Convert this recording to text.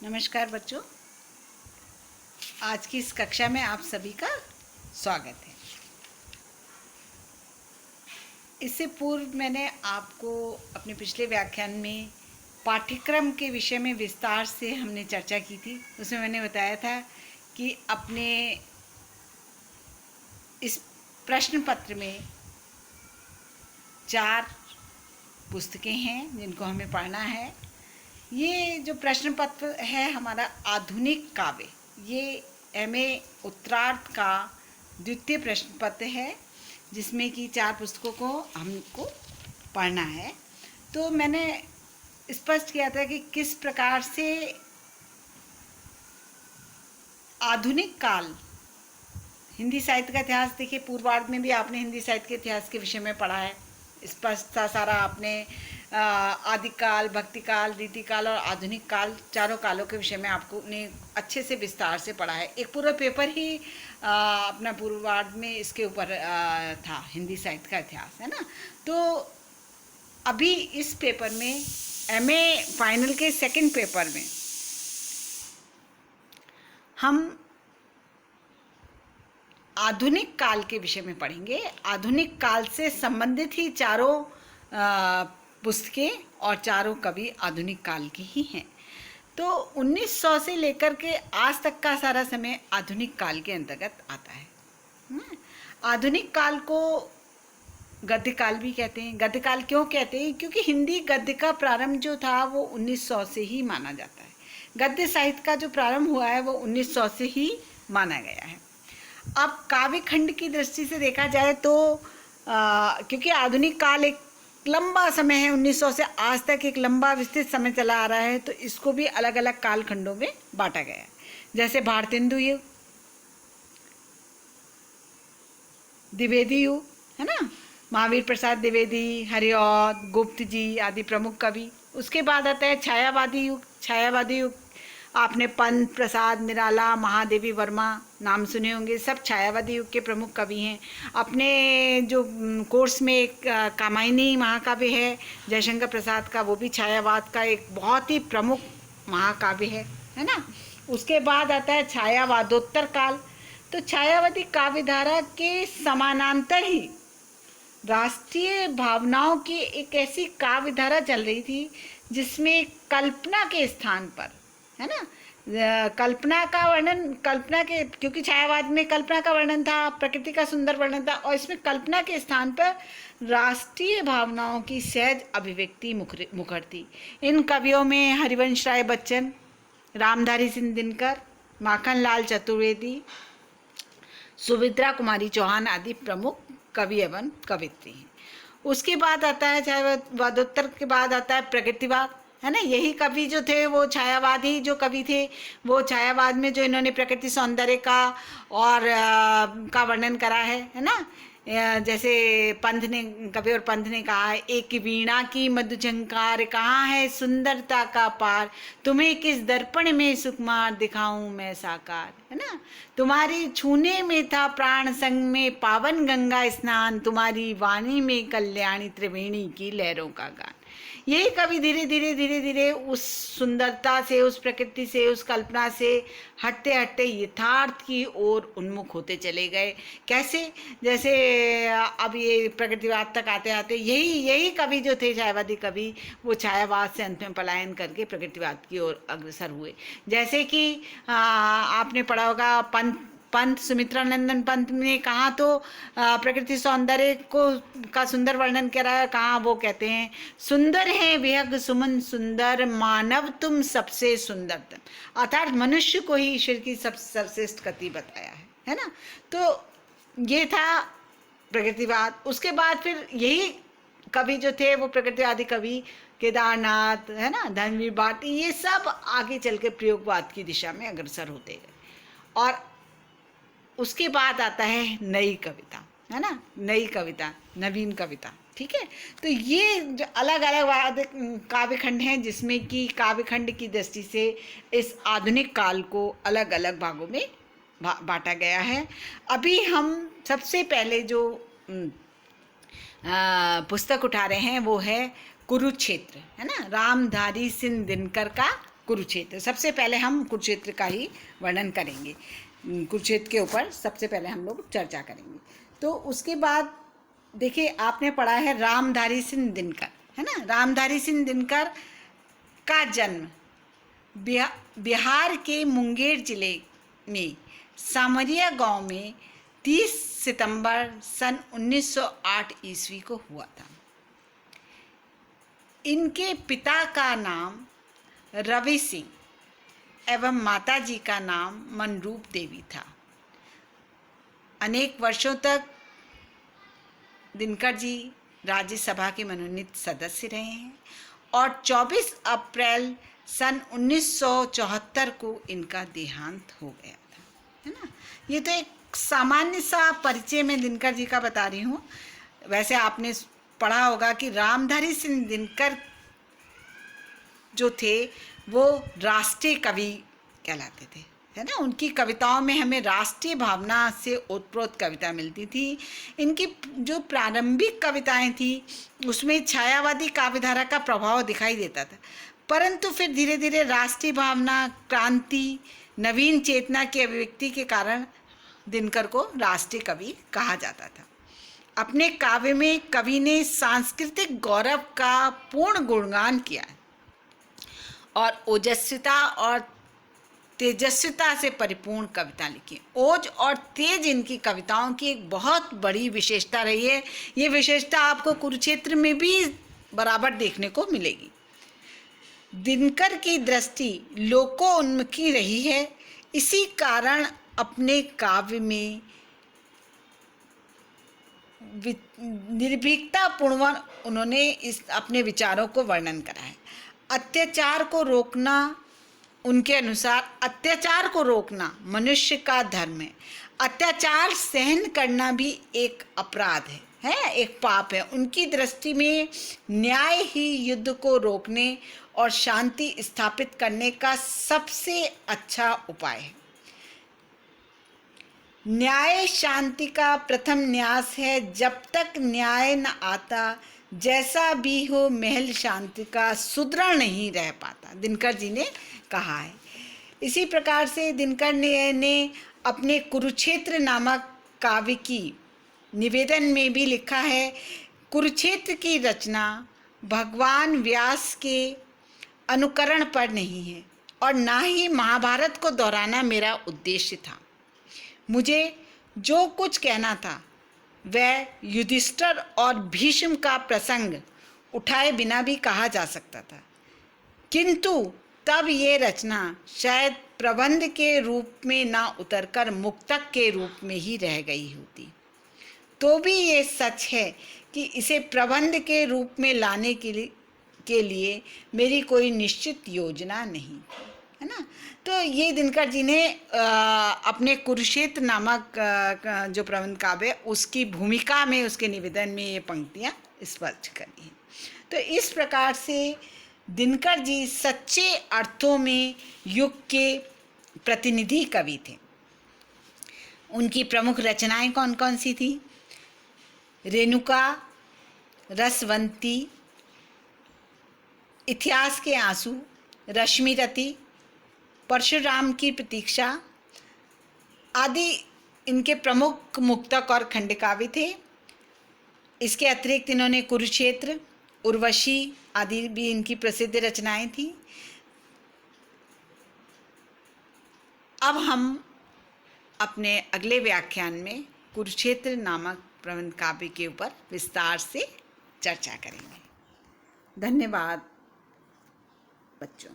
नमस्कार बच्चों, आज की इस कक्षा में आप सभी का स्वागत है। इससे पूर्व मैंने आपको अपने पिछले व्याख्यान में पाठ्यक्रम के विषय में विस्तार से हमने चर्चा की थी। उसमें मैंने बताया था कि अपने इस प्रश्न पत्र में 4 पुस्तकें हैं जिनको हमें पढ़ना है। ये जो प्रश्न पत्र है हमारा आधुनिक काव्य, ये एमए उत्तरार्ध का द्वितीय प्रश्न पत्र है जिसमें कि 4 पुस्तकों को हमको पढ़ना है। तो मैंने स्पष्ट किया था कि किस प्रकार से आधुनिक काल, हिंदी साहित्य का इतिहास देखिए, पूर्वार्ध में भी आपने हिंदी साहित्य के इतिहास के विषय में पढ़ा है। स्पष्ट था सारा आपने आदिकाल, भक्तिकाल, रीतिकाल और आधुनिक काल, चारों कालों के विषय में आपको ने अच्छे से विस्तार से पढ़ा है। एक पूरा पेपर ही अपना पूर्वार्ध में इसके ऊपर था, हिंदी साहित्य का इतिहास, है ना। तो अभी इस पेपर में एमए फाइनल के सेकंड पेपर में हम आधुनिक काल के विषय में पढ़ेंगे। आधुनिक काल से संबंधित ही चारों पुस्तकें और चारों कवि आधुनिक काल के ही हैं। तो 1900 से लेकर के आज तक का सारा समय आधुनिक काल के अंतर्गत आता है। आधुनिक काल को गद्य काल भी कहते हैं। गद्य काल क्यों कहते हैं? क्योंकि हिंदी गद्य का प्रारंभ जो था वो 1900 से ही माना जाता है। गद्य साहित्य का जो प्रारंभ हुआ है वो 1900 से ही माना गया है। अब काव्य खंड की दृष्टि से देखा जाए तो क्योंकि आधुनिक काल एक लंबा समय है, 1900 से आज तक एक लंबा विस्तृत समय चला आ रहा है, तो इसको भी अलग अलग काल खंडों में बांटा गया है। जैसे भारतेंदु युग, द्विवेदी युग, है ना, महावीर प्रसाद द्विवेदी, हरिऔध, गुप्त जी आदि प्रमुख कवि। उसके बाद आता है छायावादी युग। छायावादी युग आपने पंत, प्रसाद, निराला, महादेवी वर्मा नाम सुने होंगे, सब छायावादी युग के प्रमुख कवि हैं। अपने जो कोर्स में एक कामायनी महाकाव्य है जयशंकर प्रसाद का, वो भी छायावाद का एक बहुत ही प्रमुख महाकाव्य है ना। उसके बाद आता है छायावादोत्तर काल। तो छायावादी काव्यधारा के समानांतर ही राष्ट्रीय भावनाओं की एक ऐसी काव्यधारा चल रही थी जिसमें कल्पना के स्थान पर, है ना, कल्पना का वर्णन, कल्पना के, क्योंकि छायावाद में कल्पना का वर्णन था, प्रकृति का सुंदर वर्णन था, और इसमें कल्पना के स्थान पर राष्ट्रीय भावनाओं की सहज अभिव्यक्ति मुखर थी। इन कवियों में हरिवंश राय बच्चन, रामधारी सिंह दिनकर, माखनलाल चतुर्वेदी, सुभद्रा कुमारी चौहान आदि प्रमुख कवि एवं कवित्री हैं। उसके बाद आता है छायावादोत्तर के बाद आता है प्रकृतिवाद, है ना। यही कवि जो थे वो छायावादी जो कवि थे, वो छायावाद में जो इन्होंने प्रकृति सौंदर्य का और का वर्णन करा है ना। जैसे पंत ने, कवि और पंत ने कहा है, एक वीणा की मधु झंकार, कहाँ है सुंदरता का पार, तुम्हें किस दर्पण में सुकुमार दिखाऊं मैं साकार, है ना। तुम्हारी छूने में था प्राण, संग में पावन गंगा स्नान, तुम्हारी वाणी में कल्याणी त्रिवेणी की लहरों का गान। यही कवि धीरे धीरे उस सुंदरता से, उस प्रकृति से, उस कल्पना से हटते हटते यथार्थ की ओर उन्मुख होते चले गए। कैसे? जैसे अब ये प्रकृतिवाद तक आते आते यही कवि जो थे, छायावादी कवि, वो छायावाद से अंत में पलायन करके प्रकृतिवाद की ओर अग्रसर हुए। जैसे कि आपने पढ़ा होगा पंत सुमित्रानंदन पंत ने कहा तो प्रकृति सौंदर्य का सुंदर वर्णन करा है। कहाँ वो कहते हैं, सुंदर है विहग सुमन सुंदर, मानव तुम सबसे सुंदरतम, अर्थात मनुष्य को ही ईश्वर की सर्वश्रेष्ठ गति बताया है ना। तो ये था प्रकृतिवाद। उसके बाद फिर यही कवि जो थे वो प्रकृतिवादी कवि केदारनाथ, है ना, धनवीर भाटी, ये सब आगे चल के प्रयोगवाद की दिशा में अग्रसर होते गए। और उसके बाद आता है नई कविता, है ना, नई कविता, नवीन कविता, ठीक है। तो ये जो अलग अलग काव्य खंड हैं जिसमें कि काव्य खंड की दृष्टि से इस आधुनिक काल को अलग अलग भागों में बांटा गया है। अभी हम सबसे पहले जो पुस्तक उठा रहे हैं वो है कुरुक्षेत्र, है ना, रामधारी सिंह दिनकर का कुरुक्षेत्र। सबसे पहले हम कुरुक्षेत्र का ही वर्णन करेंगे, कुरुक्षेत्र के ऊपर सबसे पहले हम लोग चर्चा करेंगे। तो उसके बाद देखिए, आपने पढ़ा है रामधारी सिंह दिनकर, है ना। रामधारी सिंह दिनकर का जन्म बिहार के मुंगेर जिले में सामरिया गांव में 30 सितंबर सन 1908 ईस्वी को हुआ था। इनके पिता का नाम रवि सिंह एवं माताजी का नाम मनरूप देवी था। अनेक वर्षों तक दिनकर जी राज्यसभा के मनोनीत सदस्य रहे हैं और 24 अप्रैल सन 1974 को इनका देहांत हो गया था, है ना। ये तो एक सामान्य सा परिचय मैं दिनकर जी का बता रही हूँ। वैसे आपने पढ़ा होगा कि रामधारी सिंह दिनकर जो थे वो राष्ट्रीय कवि कहलाते थे, है ना। उनकी कविताओं में हमें राष्ट्रीय भावना से ओतप्रोत कविता मिलती थी। इनकी जो प्रारंभिक कविताएं थी उसमें छायावादी काव्यधारा का प्रभाव दिखाई देता था, परंतु फिर धीरे धीरे राष्ट्रीय भावना, क्रांति, नवीन चेतना की अभिव्यक्ति के कारण दिनकर को राष्ट्रीय कवि कहा जाता था। अपने काव्य में कवि ने सांस्कृतिक गौरव का पूर्ण गुणगान किया है और ओजस्विता और तेजस्विता से परिपूर्ण कविता लिखी। ओज और तेज इनकी कविताओं की एक बहुत बड़ी विशेषता रही है। ये विशेषता आपको कुरुक्षेत्र में भी बराबर देखने को मिलेगी। दिनकर की दृष्टि लोकोन्मुखी रही है, इसी कारण अपने काव्य में निर्भीकतापूर्वक उन्होंने इस अपने विचारों को वर्णन करा है। अत्याचार को रोकना, उनके अनुसार अत्याचार को रोकना मनुष्य का धर्म है। अत्याचार सहन करना भी एक अपराध है, एक पाप है। उनकी दृष्टि में न्याय ही युद्ध को रोकने और शांति स्थापित करने का सबसे अच्छा उपाय है। न्याय शांति का प्रथम न्यास है। जब तक न्याय न आता, जैसा भी हो महल शांति का सुदृढ़ नहीं रह पाता, दिनकर जी ने कहा है। इसी प्रकार से दिनकर ने अपने कुरुक्षेत्र नामक काव्य की निवेदन में भी लिखा है, कुरुक्षेत्र की रचना भगवान व्यास के अनुकरण पर नहीं है और ना ही महाभारत को दोहराना मेरा उद्देश्य था। मुझे जो कुछ कहना था वह युधिष्ठिर और भीष्म का प्रसंग उठाए बिना भी कहा जा सकता था, किंतु तब ये रचना शायद प्रबंध के रूप में ना उतरकर मुक्तक के रूप में ही रह गई होती। तो भी ये सच है कि इसे प्रबंध के रूप में लाने के लिए मेरी कोई निश्चित योजना नहीं थी, है ना। तो ये दिनकर जी ने अपने कुरुक्षेत्र नामक जो प्रबंध काव्य उसकी भूमिका में, उसके निवेदन में ये पंक्तियाँ स्पष्ट करी हैं। तो इस प्रकार से दिनकर जी सच्चे अर्थों में युग के प्रतिनिधि कवि थे। उनकी प्रमुख रचनाएं कौन कौन सी थी? रेणुका, रसवंती, इतिहास के आंसू, रश्मिरति, परशुराम की प्रतीक्षा आदि इनके प्रमुख मुक्तक और खंडकाव्य थे। इसके अतिरिक्त इन्होंने कुरुक्षेत्र, उर्वशी आदि भी इनकी प्रसिद्ध रचनाएं थीं। अब हम अपने अगले व्याख्यान में कुरुक्षेत्र नामक प्रबंध काव्य के ऊपर विस्तार से चर्चा करेंगे। धन्यवाद बच्चों।